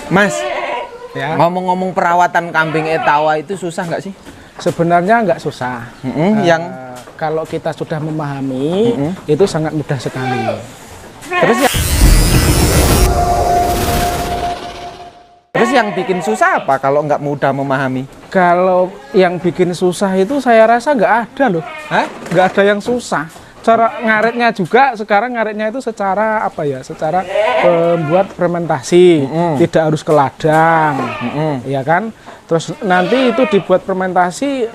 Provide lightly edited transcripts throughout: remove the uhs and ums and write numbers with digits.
Mas, Ya. ngomong-ngomong perawatan kambing Etawa itu susah nggak sih? Sebenarnya nggak susah. Yang Kalau kita sudah memahami, itu sangat mudah sekali. terus yang bikin susah apa kalau nggak mudah memahami? Kalau yang bikin susah itu saya rasa nggak ada loh. Hah? Nggak ada yang susah. Cara ngaretnya juga, sekarang ngaretnya itu secara apa ya? Secara membuat fermentasi, tidak harus ke ladang, ya kan? Terus nanti itu dibuat fermentasi,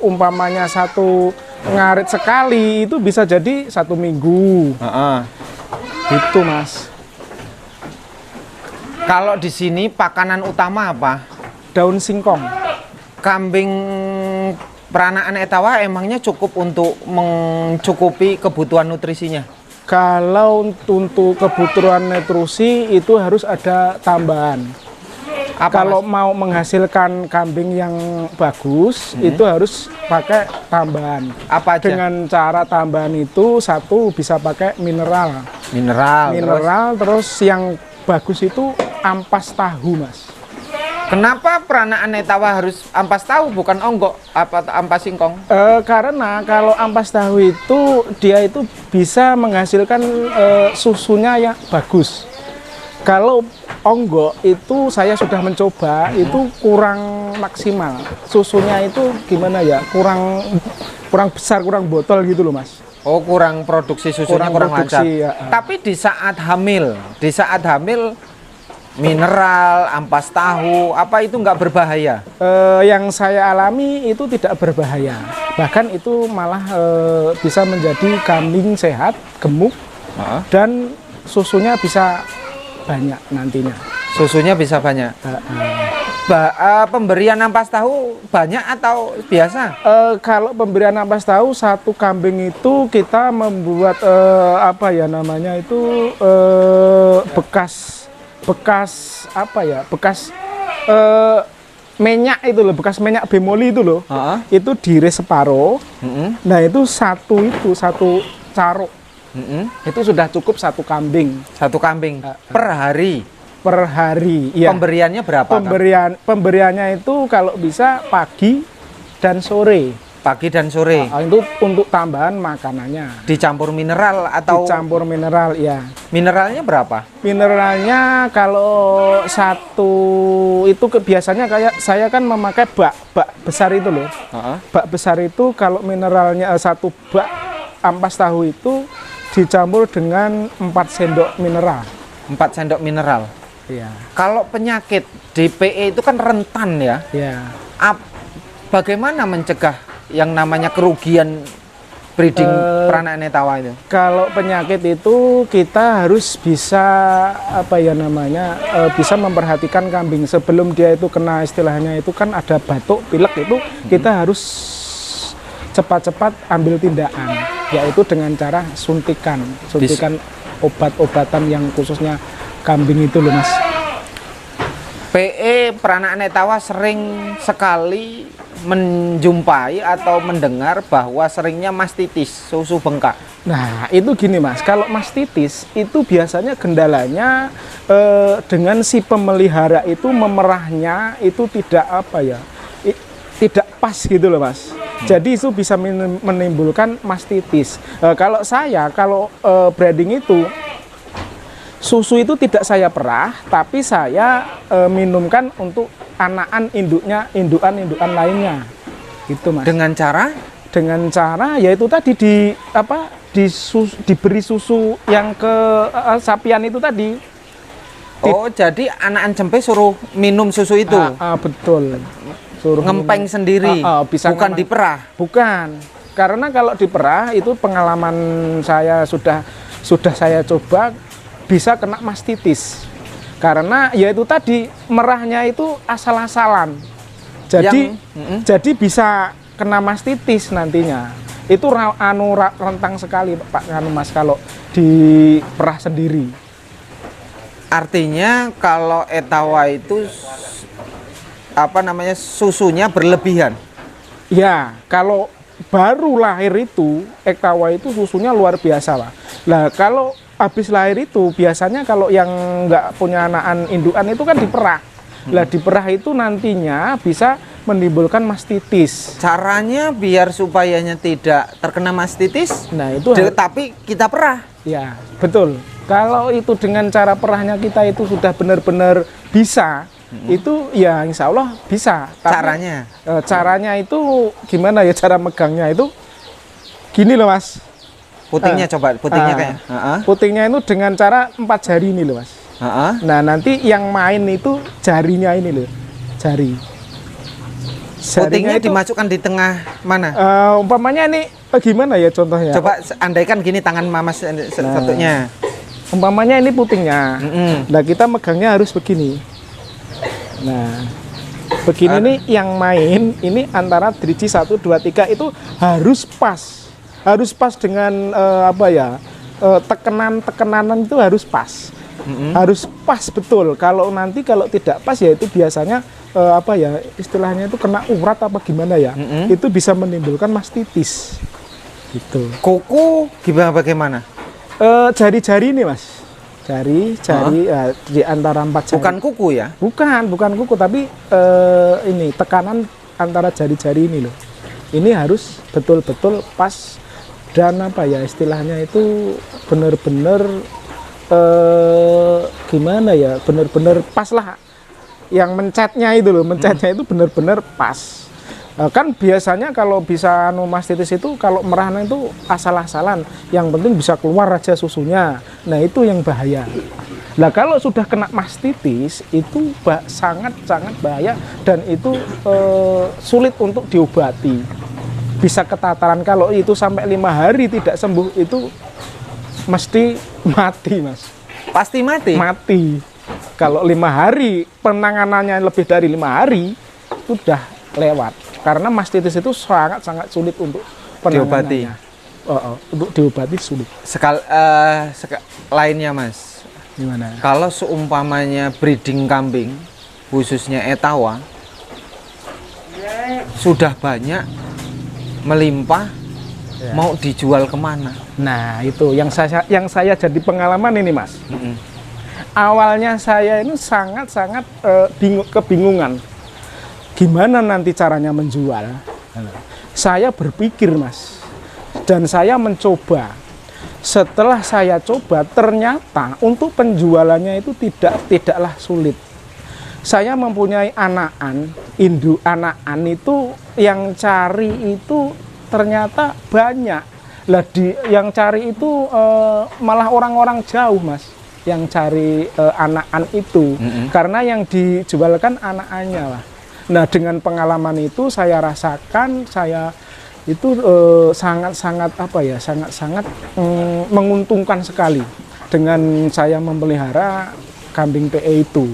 umpamanya satu ngaret sekali itu bisa jadi 1 minggu. Itu Mas. Kalau di sini pakanan utama apa? Daun singkong. Kambing peranaan Etawa emangnya cukup untuk mencukupi kebutuhan nutrisinya? Kalau untuk kebutuhan nutrisi itu harus ada tambahan. Apa, Kalau Mas? mau menghasilkan kambing yang bagus, itu harus pakai tambahan. Apa aja? Dengan cara tambahan itu satu bisa pakai mineral. Mineral. Terus yang bagus itu ampas tahu, Mas. Kenapa peranaan Etawa harus ampas tahu bukan onggok apa ampas singkong? Karena kalau ampas tahu itu dia itu bisa menghasilkan susunya yang bagus. Kalau onggok itu saya sudah mencoba, itu kurang maksimal. Susunya itu gimana ya? Kurang besar, kurang botol gitu loh, Mas. Oh, kurang produksi susunya kurang lancar. Ya. Tapi di saat hamil mineral, ampas tahu, apa itu nggak berbahaya? Yang saya alami itu tidak berbahaya. Bahkan itu malah bisa menjadi kambing sehat, gemuk, dan susunya bisa banyak nantinya. Susunya bisa banyak. Pemberian ampas tahu banyak atau biasa? Kalau pemberian ampas tahu satu kambing itu kita membuat apa ya namanya itu bekas apa ya, bekas minyak itu loh, bekas minyak bemoli itu loh. Itu diiris separuh. Nah itu satu caruk. Itu sudah cukup satu kambing. Satu kambing per hari. Per hari. Iya. Pemberiannya berapa? Pemberiannya itu kalau bisa pagi dan sore. Pagi dan sore. Itu untuk tambahan makanannya. Dicampur mineral atau? Dicampur mineral, ya. Mineralnya berapa? Mineralnya kalau satu itu biasanya kayak saya kan memakai bak besar itu loh. Bak besar itu kalau mineralnya satu bak ampas tahu itu dicampur dengan 4 sendok mineral. 4 sendok mineral. Iya. Kalau penyakit DPE itu kan rentan ya. Iya. Bagaimana mencegah yang namanya kerugian breeding peranaan Etawa itu? Kalau penyakit itu kita harus bisa apa ya namanya bisa memperhatikan kambing sebelum dia itu kena, istilahnya itu kan ada batuk, pilek itu kita harus cepat-cepat ambil tindakan, yaitu dengan cara suntikan obat-obatan yang khususnya kambing itu loh, Mas. PE peranaan Etawa sering sekali menjumpai atau mendengar bahwa seringnya mastitis, susu bengkak. Nah, itu gini, Mas. Kalau mastitis itu biasanya kendalanya dengan si pemelihara itu memerahnya itu tidak apa ya, tidak pas gitu loh, Mas. Jadi itu bisa menimbulkan mastitis. Kalau breeding itu susu itu tidak saya perah, tapi saya minumkan untuk anakan indukan lainnya, gitu, Mas. Dengan cara? Dengan cara yaitu tadi diberi susu yang ke sapian itu tadi. Oh, jadi anakan cempe suruh minum susu itu? Betul. Suruh ngempeng minum sendiri, bisa bukan diperah? Bukan, karena kalau diperah itu pengalaman saya sudah saya coba bisa kena mastitis. Karena ya itu tadi merahnya itu asal-asalan. Jadi bisa kena mastitis nantinya. Itu rentang sekali Pak Mas kalau diperah sendiri. Artinya kalau Etawa itu apa namanya susunya berlebihan? Ya, kalau baru lahir itu Etawa itu susunya luar biasa, Pak. Nah, kalau habis lahir itu biasanya kalau yang nggak punya anakan indukan itu kan diperah. Lah diperah itu nantinya bisa menimbulkan mastitis. Caranya biar supayanya tidak terkena mastitis, Nah itu tapi kita perah. ya betul. Kalau itu dengan cara perahnya kita itu sudah benar-benar bisa, itu ya insya Allah bisa. Tapi, Caranya caranya itu gimana ya cara megangnya itu? Gini loh mas. putingnya coba putingnya kayak. Putingnya itu dengan cara 4 jari ini loh mas. Nah nanti yang main itu jarinya ini loh, jari. Putingnya itu, dimasukkan di tengah mana? umpamanya ini gimana ya contohnya? Coba andaikan gini tangan mamas satunya. Umpamanya ini putingnya. Nah kita megangnya harus begini. Nah begini nih yang main ini antara driji 1, 2, 3 itu harus pas dengan apa ya, tekanan itu harus pas. Harus pas betul. Kalau nanti kalau tidak pas ya itu biasanya apa ya istilahnya itu kena urat apa gimana ya, itu bisa menimbulkan mastitis gitu. Kuku bagaimana? Jari-jari ini mas, jari di antara 4 jari. Bukan kuku ya? Bukan kuku tapi ini tekanan antara jari-jari ini loh. Ini harus betul-betul pas dan apa ya istilahnya itu benar-benar gimana ya, benar-benar pas lah. Yang mencetnya itu loh, mencetnya itu benar-benar pas. Kan biasanya kalau bisa mastitis itu kalau merahnya itu asal-asalan, yang penting bisa keluar aja susunya. Nah itu yang bahaya. Nah kalau sudah kena mastitis itu sangat-sangat bahaya dan itu sulit untuk diobati. Bisa ketataran, kalau itu sampai 5 hari tidak sembuh itu mesti mati mas. Pasti mati? Mati. Kalau 5 hari penanganannya lebih dari 5 hari sudah lewat. Karena mastitis itu sangat-sangat sulit untuk penanganannya. Untuk diobati sulit. Lainnya mas, Gimana? kalau seumpamanya breeding kambing khususnya Etawa sudah banyak melimpah, mau dijual kemana? Nah itu yang saya jadi pengalaman ini mas. Awalnya saya ini sangat-sangat kebingungan gimana nanti caranya menjual. Saya berpikir mas, dan saya mencoba. Setelah saya coba ternyata untuk penjualannya itu tidaklah sulit. Saya mempunyai anakan, induk anakan itu yang cari itu ternyata banyak. Lah yang cari itu malah orang-orang jauh mas, yang cari anakan itu, karena yang dijualkan anakannya lah. Nah dengan pengalaman itu saya rasakan saya itu sangat-sangat apa ya, sangat-sangat menguntungkan sekali dengan saya memelihara kambing PE itu.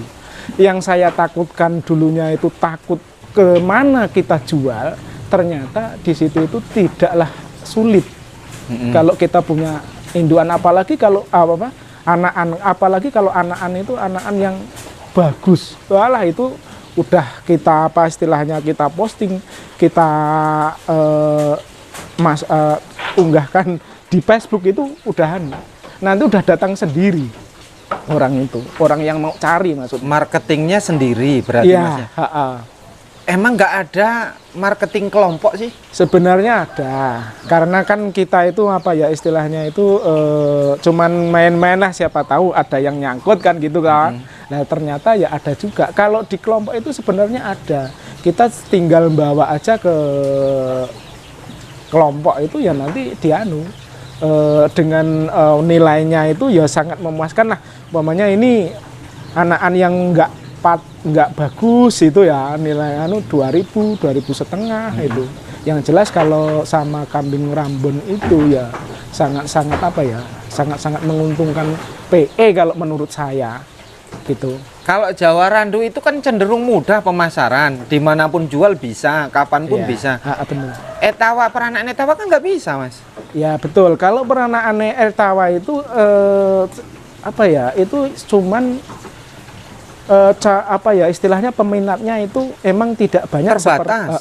Yang saya takutkan dulunya itu takut kemana kita jual, ternyata di situ itu tidaklah sulit. Kalau kita punya induan, apalagi kalau anakan, apalagi kalau anakan itu anakan yang bagus, walah itu udah kita istilahnya kita posting, kita unggahkan di Facebook itu udahan, nanti udah datang sendiri orang itu, orang yang mau cari maksudnya. Marketingnya sendiri berarti ya, mas ya? Emang nggak ada marketing kelompok sih? Sebenarnya ada, karena kan kita itu apa ya istilahnya itu cuman main-main lah, siapa tahu ada yang nyangkut kan gitu kan. Nah ternyata ya ada juga. Kalau di kelompok itu sebenarnya ada, kita tinggal bawa aja ke kelompok itu ya nanti dianu dengan nilainya itu ya sangat memuaskan lah. Umpamanya ini anakan yang nggak bagus itu ya nilai 2.000, 2.500 itu. Yang jelas kalau sama kambing Rambon itu ya sangat-sangat apa ya, sangat-sangat menguntungkan PE kalau menurut saya gitu. Kalau Jawa Randu itu kan cenderung mudah pemasaran, dimanapun jual bisa, kapanpun bisa. Benar. Etawa, peranak Etawa kan nggak bisa mas. Ya betul. Kalau peranak Etawa itu apa ya, itu cuman apa ya istilahnya peminatnya itu emang tidak banyak, terbatas.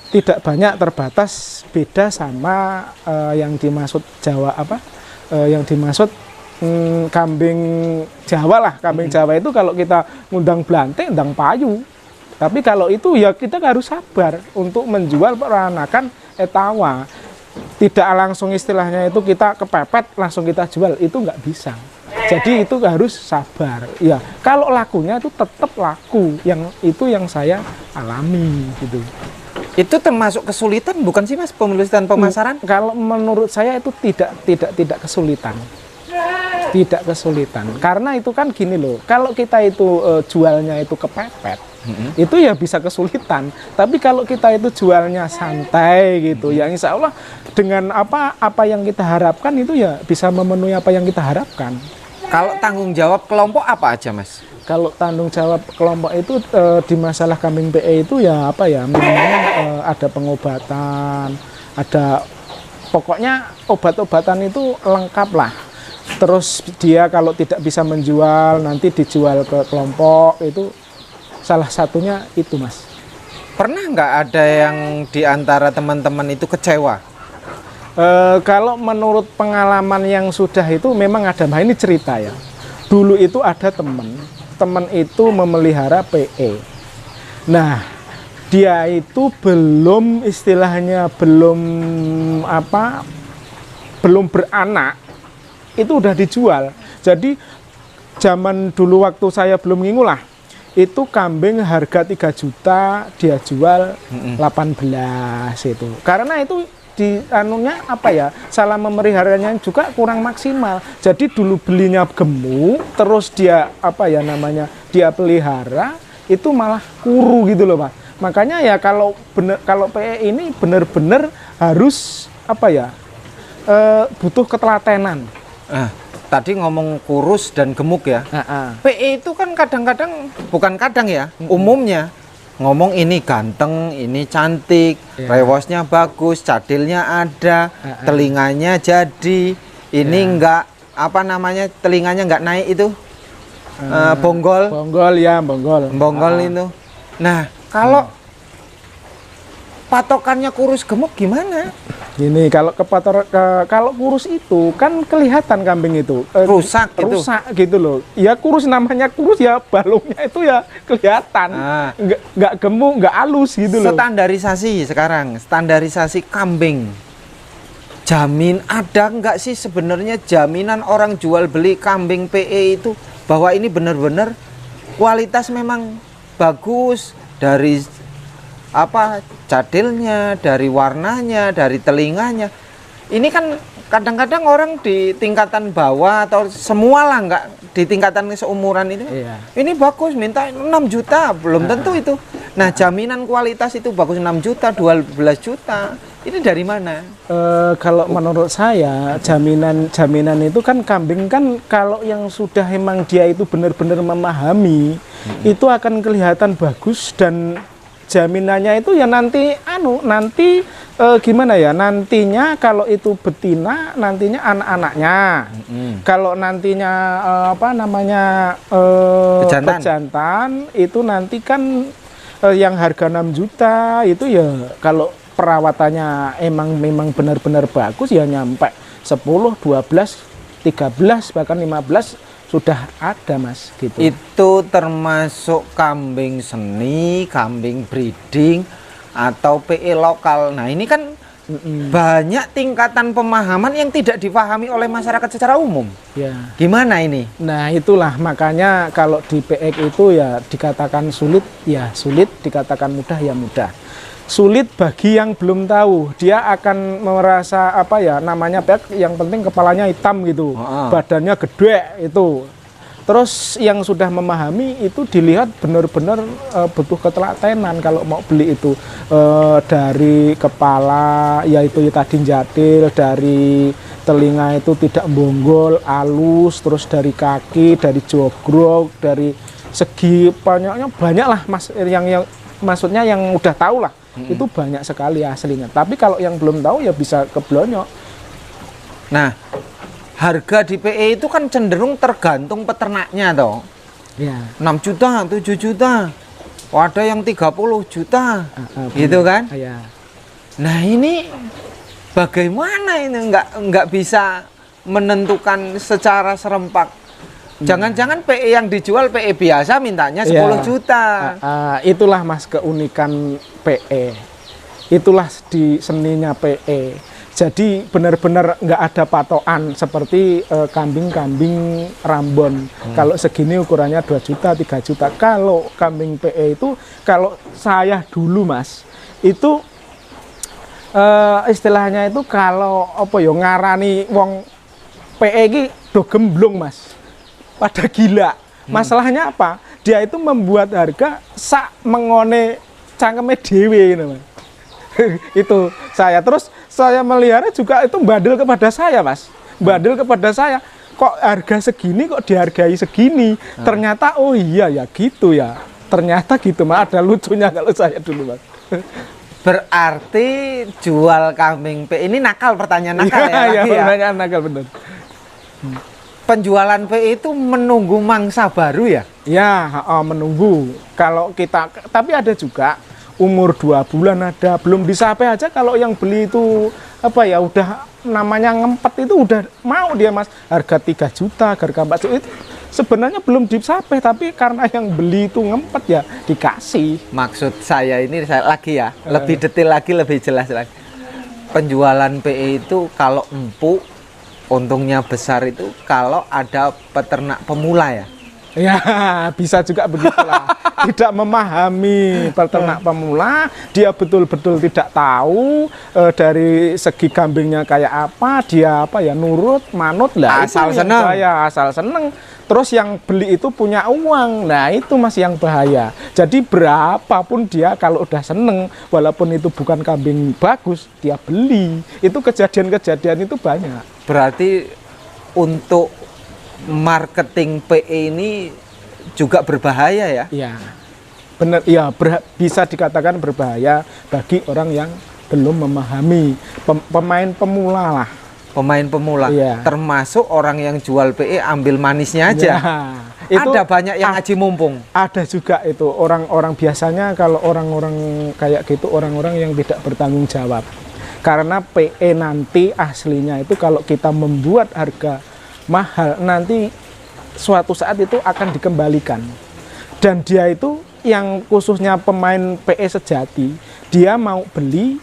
Tidak banyak, terbatas, beda sama yang dimaksud Jawa apa yang dimaksud kambing Jawa lah, kambing Jawa itu kalau kita ngundang Blante, undang payu. Tapi kalau itu ya kita harus sabar untuk menjual peranakan etawa. Tidak langsung istilahnya itu kita kepepet langsung kita jual, itu nggak bisa. Jadi itu harus sabar. Ya, kalau lakunya itu tetap laku. Yang saya alami gitu. Itu termasuk kesulitan bukan sih Mas, penulisan pemasaran? Kalau menurut saya itu tidak kesulitan. Tidak kesulitan. Karena itu kan gini loh, kalau kita itu jualnya itu kepepet, itu ya bisa kesulitan. Tapi kalau kita itu jualnya santai gitu, ya insya Allah dengan apa yang kita harapkan itu ya bisa memenuhi apa yang kita harapkan. Kalau tanggung jawab kelompok apa aja Mas? Kalau tanggung jawab kelompok itu di masalah kambing PE itu ya apa ya, memang ada pengobatan, ada pokoknya obat-obatan itu lengkap lah. Terus dia kalau tidak bisa menjual nanti dijual ke kelompok, itu salah satunya itu Mas. Pernah nggak ada yang di antara teman-teman itu kecewa? Kalau menurut pengalaman yang sudah itu memang ada. Nah ini cerita ya. Dulu itu ada teman itu memelihara PE. Nah dia itu belum istilahnya belum beranak, itu udah dijual. Jadi zaman dulu waktu saya belum ngingu lah, itu kambing harga 3 juta dia jual 18 itu. Karena itu di anunya apa ya, salah memeliharanya juga kurang maksimal. Jadi dulu belinya gemuk, terus dia apa ya namanya, dia pelihara itu malah kuru gitu loh Mas. Makanya ya kalau PE ini benar-benar harus apa ya, butuh ketelatenan. Tadi ngomong kurus dan gemuk ya. PE itu kan kadang-kadang, bukan kadang ya, umumnya ngomong ini ganteng, ini cantik, rewosnya bagus, cadilnya ada, telinganya jadi, ini enggak apa namanya, telinganya enggak naik itu, bonggol. Bonggol itu. Nah, kalau patokannya kurus gemuk gimana? Gini, kalau kurus itu kan kelihatan kambing itu rusak gitu loh. Ya kurus, namanya kurus ya balungnya itu ya kelihatan. Nggak gemuk, nggak halus gitu loh. Standarisasi sekarang, standarisasi kambing. Ada nggak sih sebenarnya jaminan orang jual beli kambing PE itu bahwa ini benar-benar kualitas memang bagus dari apa cadilnya, dari warnanya, dari telinganya. Ini kan kadang-kadang orang di tingkatan bawah atau semua lah, nggak di tingkatan seumuran ini. Ini bagus, minta 6 juta, belum tentu itu. Nah, jaminan kualitas itu bagus 6 juta, 12 juta. Ini dari mana? Kalau menurut saya jaminan itu kan kambing kan kalau yang sudah emang dia itu benar-benar memahami, itu akan kelihatan bagus. Dan jaminannya itu ya nanti gimana ya, nantinya kalau itu betina nantinya anak-anaknya, kalau nantinya pejantan itu nanti kan yang harga 6 juta itu ya kalau perawatannya memang benar-benar bagus ya nyampe 10, 12, 13 bahkan 15 sudah ada Mas gitu. Itu termasuk kambing seni, kambing breeding atau PE lokal. Nah, ini kan banyak tingkatan pemahaman yang tidak dipahami oleh masyarakat secara umum. Ya. Gimana ini? Nah, itulah makanya kalau di PE itu ya dikatakan sulit ya sulit, dikatakan mudah ya mudah. Sulit bagi yang belum tahu, dia akan merasa apa ya namanya PE, yang penting kepalanya hitam gitu, badannya gede itu. Terus yang sudah memahami itu dilihat benar-benar butuh ketelatenan kalau mau beli itu, dari kepala yaitu tadi jadil, dari telinga itu tidak bonggol, halus, terus dari kaki, dari jogrok, dari segi banyak lah Mas, yang maksudnya yang udah tahu lah. Itu banyak sekali aslinya. Tapi kalau yang belum tahu ya bisa keblonyok. Nah, harga di PE itu kan cenderung tergantung peternaknya toh. Ya. 6 juta, 7 juta. Ada yang 30 juta. Gitu kan? Ya. Nah, ini bagaimana ini nggak bisa menentukan secara serempak. Jangan-jangan PE yang dijual PE biasa mintanya 10 Ya. juta. Itulah Mas keunikan PE. Itulah di seninya PE. Jadi benar-benar nggak ada patokan seperti kambing-kambing Rambon. Kalau segini ukurannya 2 juta, 3 juta. Kalau kambing PE itu, kalau saya dulu Mas, itu istilahnya itu kalau apa ya ngarani wong PE iki do gemblong Mas. Pada gila. Masalahnya apa? Dia itu membuat harga sak mengone cangkeme dhewe gitu, Mas. Itu saya terus saya melihara juga itu bandel kepada saya, Mas. Bandel kepada saya. Kok harga segini kok dihargai segini? Ternyata oh iya ya gitu ya. Ternyata gitu, Mas. Ada lucunya kalau saya dulu, Mas. Berarti jual kambing PE ini nakal, pertanyaan nakal ya, lagi ya. pertanyaan nakal bener. Penjualan PE itu menunggu mangsa baru ya? Ya, menunggu. Kalau kita, tapi ada juga umur 2 bulan ada, belum disapai aja kalau yang beli itu apa ya udah namanya ngempet itu udah mau dia Mas. Harga 3 juta, harga 4 juta itu sebenarnya belum disapai tapi karena yang beli itu ngempet ya dikasih. Maksud saya ini lagi ya, lebih detail lagi, lebih jelas lagi. Penjualan PE itu kalau empuk untungnya besar itu kalau ada peternak pemula ya. Ya, bisa juga begitulah. Tidak memahami peternak pemula, dia betul-betul tidak tahu dari segi kambingnya kayak apa, dia apa ya nurut, manut lah. Asal itu yang seneng. bahaya, asal seneng. Terus yang beli itu punya uang, nah itu masih yang bahaya. Jadi berapapun dia kalau udah seneng, walaupun itu bukan kambing bagus, dia beli. Itu kejadian-kejadian itu banyak. Berarti untuk marketing PE ini juga berbahaya ya? Iya, benar. Iya, bisa dikatakan berbahaya bagi orang yang belum memahami pemain pemula lah. Pemain pemula, Iya. termasuk orang yang jual PE ambil manisnya aja. Ya, itu Ada banyak yang aji mumpung. ada juga itu orang-orang biasanya kalau orang-orang kayak gitu orang-orang yang tidak bertanggung jawab. Karena PE nanti aslinya itu kalau kita membuat harga mahal nanti suatu saat itu akan dikembalikan. Dan dia itu yang khususnya pemain PE sejati, dia mau beli,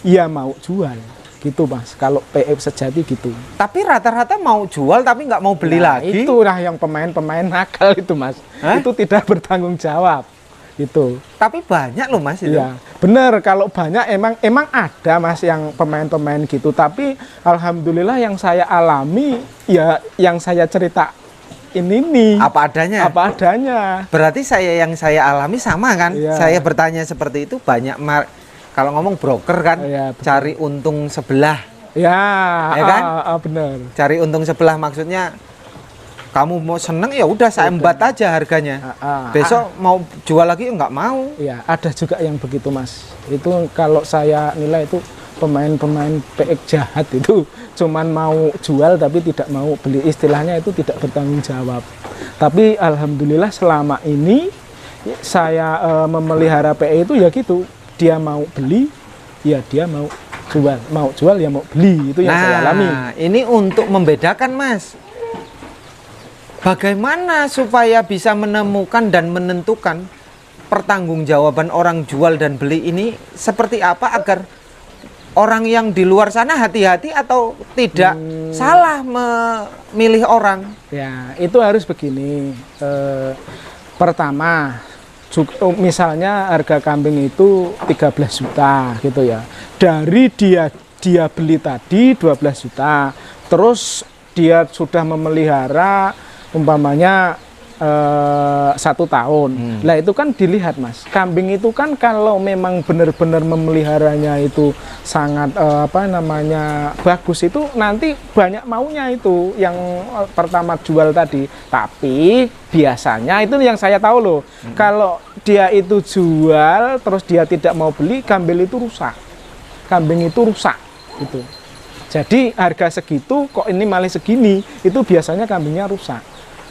ya mau jual. Gitu Mas, kalau PE sejati gitu. Tapi rata-rata mau jual tapi nggak mau beli Nah, lagi. itulah yang pemain-pemain nakal itu Mas. Hah? Itu tidak bertanggung jawab. Gitu. Tapi banyak loh Mas itu. Iya, benar. Kalau banyak emang ada Mas yang pemain-pemain gitu. Tapi alhamdulillah yang saya alami ya yang saya cerita ini nih. Apa adanya. Apa adanya. Berarti yang saya alami sama kan? Iya. Saya bertanya seperti itu banyak kalau ngomong broker kan, Iya, betul. cari untung sebelah. Ya, kan? Benar. Cari untung sebelah maksudnya kamu mau seneng ya udah saya embat aja harganya. Besok mau jual lagi ya nggak mau. Ya, ada juga yang begitu Mas. Itu kalau saya nilai itu pemain-pemain PE jahat itu cuman mau jual tapi tidak mau beli, istilahnya itu tidak bertanggung jawab. Tapi alhamdulillah selama ini saya memelihara PE itu ya gitu, dia mau beli ya dia mau jual ya mau beli, itu yang saya alami. Nah, ini untuk membedakan Mas. Bagaimana supaya bisa menemukan dan menentukan pertanggungjawaban orang jual dan beli ini seperti apa agar orang yang di luar sana hati-hati atau tidak salah memilih orang? Ya, itu harus begini. Pertama, misalnya harga kambing itu 13 juta gitu ya. Dari dia beli tadi 12 juta, terus dia sudah memelihara umpamanya 1 tahun. Lah itu kan dilihat Mas. Kambing itu kan kalau memang benar-benar memeliharanya itu sangat bagus, itu nanti banyak maunya itu yang pertama jual tadi. Tapi biasanya itu yang saya tahu loh. Kalau dia itu jual terus dia tidak mau beli, kambing itu rusak. Kambing itu rusak gitu. Jadi harga segitu kok ini malah segini, itu biasanya kambingnya rusak.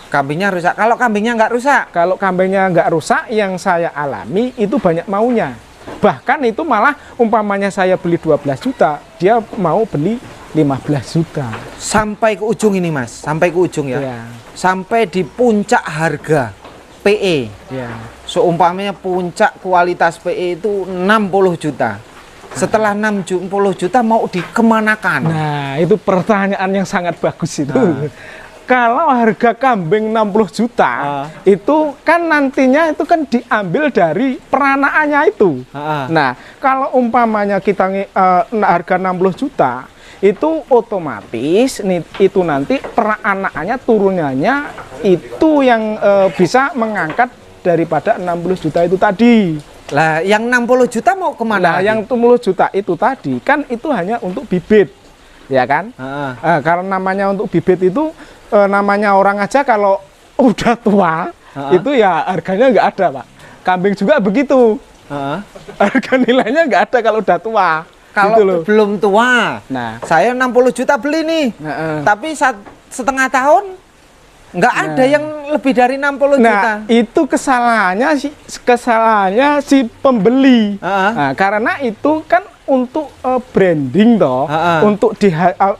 Kambingnya rusak. Kalau kambingnya nggak rusak? Kalau kambingnya nggak rusak, yang saya alami itu banyak maunya. Bahkan itu malah umpamanya saya beli 12 juta, dia mau beli 15 juta. Sampai ke ujung ini Mas, sampai ke ujung ya. Iya. Sampai di puncak harga PE. Iya. Seumpamanya puncak kualitas PE itu 60 juta. Setelah 60 juta mau dikemanakan? Nah, itu pertanyaan yang sangat bagus itu. Nah. Kalau harga kambing 60 juta, itu kan nantinya itu kan diambil dari peranakannya itu. Nah, kalau umpamanya kita harga 60 juta, itu otomatis itu nanti peranakannya turunannya itu yang bisa mengangkat daripada 60 juta itu tadi. Lah, yang 60 juta mau kemana? Nah, yang 60 juta itu tadi kan itu hanya untuk bibit, ya kan? Karena namanya untuk bibit itu namanya orang aja kalau udah tua itu ya harganya nggak ada, Pak. Kambing juga begitu. Harga nilainya nggak ada kalau udah tua. Kalau gitu loh. belum tua, Nah, saya 60 juta beli nih, tapi setengah tahun nggak ada yang lebih dari 60 juta. Nah, itu kesalahannya si pembeli. Nah, karena itu kan untuk branding toh,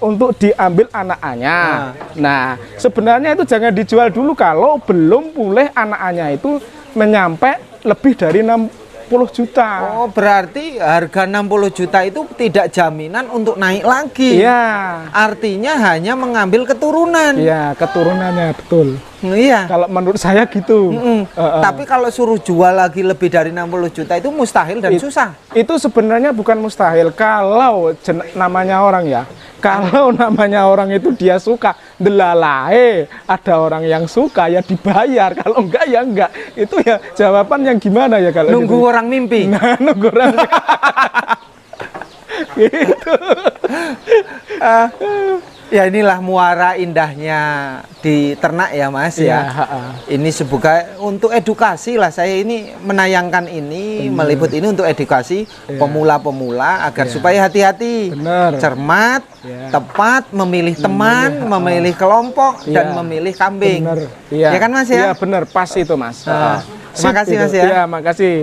untuk diambil anaknya. Nah, sebenarnya itu jangan dijual dulu kalau belum pulih anaknya itu menyampai lebih dari 60 juta. Oh, berarti harga 60 juta itu tidak jaminan untuk naik lagi. Iya. Artinya hanya mengambil keturunan. Iya, keturunannya betul. Iya. Kalau menurut saya gitu. Tapi kalau suruh jual lagi lebih dari 60 juta itu mustahil dan susah. Itu sebenarnya bukan mustahil kalau namanya orang ya. Kalau namanya orang itu dia suka, delalahe, ada orang yang suka ya dibayar. Kalau enggak ya enggak. Itu ya jawaban yang gimana ya kalau nunggu gitu. Orang mimpi. Nah, nunggu orang. Gitu. Ya inilah muara indahnya di ternak ya Mas ya. Ini sebagai untuk edukasi lah, saya ini menayangkan ini, meliput ini untuk edukasi pemula-pemula agar supaya hati-hati, cermat, tepat memilih teman, memilih kelompok dan memilih kambing. Ya kan Mas ya? Iya benar, pas itu Mas. Terima kasih Mas ya. Iya, makasih.